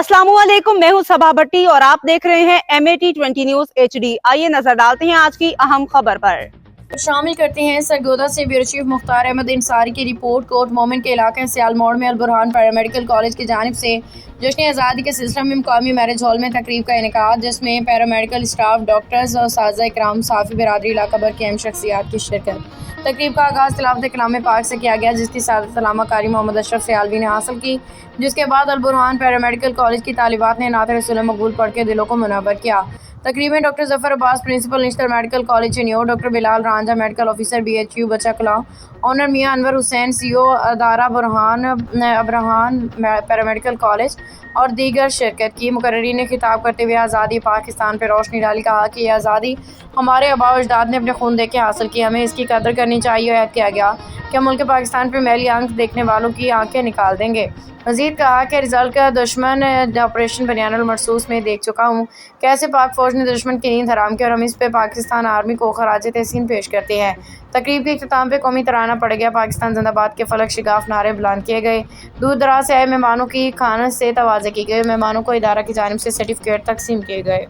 अस्सलामुअलैकुम, मैं हूं सबा भट्टी और आप देख रहे हैं MAT20 न्यूज HD। आइए नजर डालते हैं आज की अहम खबर पर। शामिल करते हैं सरगोदा से ब्यूरो चीफ मुख्तार अहमद इंसारी की रिपोर्ट। कोर्ट मोमेंट के इलाके सियाल मोड़ में अलबुरहान पैरामेडिकल कॉलेज की जानिब से जश्न आज़ादी के सिलसिले में मुकामी मैरिज हॉल में तकरीब का इनेकाद, जिसमें पैरामेडिकल स्टाफ, डॉक्टर्स और साज़ा इकराम, साफ़ी बिरादरी, इलाका भर की अहम शख्सियात की शिरकत। तकरीब का आगाज़ तिलावत कलाम पाक से किया गया, जिसकी सादत अल्लामा कारी मोहम्मद अशरफ सियालवी ने हासिल की, जिसके बाद अलबुरहान पैरामेडिकल कॉलेज की तालिबात ने नात रसूल मकबूल पढ़ के दिलों को मुनव्वर किया। तकरीब में doctor Zafar Abbas, principal Nishtar medical college Chiniot, doctor Bilal Ranjha, medical officer BHU Bachcha Kala, owner Mian Anwar Hussain, CO अदारा अब्राहान पैरामेडिकल कॉलेज और दीगर शिरकत की। मुकर्रिरीन ने खिताब करते हुए आज़ादी पाकिस्तान पर रोशनी डाली, कहा कि यह आज़ादी हमारे आबा अजदाद ने अपने खून दे के हासिल की, हमें इसकी कदर करनी चाहिए। और किया गया कि मुल्क पाकिस्तान पर मैली आंख देखने वालों की आंखें निकाल देंगे। मजीद कहा कि रिजल्ट का दुश्मन ऑपरेशन बनियानुल मरसूस में देख चुका हूँ, कैसे पाक फौज ने दुश्मन की नींद हराम की, और हम इस पे पाकिस्तान आर्मी को खराज तहसीन पेश करते हैं। तकरीब के इख्तिताम पे कौमी तराना पड़ गया, पाकिस्तान जिंदाबाद के फलक शिगाफ नारे बुलंद किए गए। दूर दराज से आए मेहमानों की खाने से तवाज़े की गई, मेहमानों को इदारा की जानिब से सर्टिफिकेट तकसीम किए गए।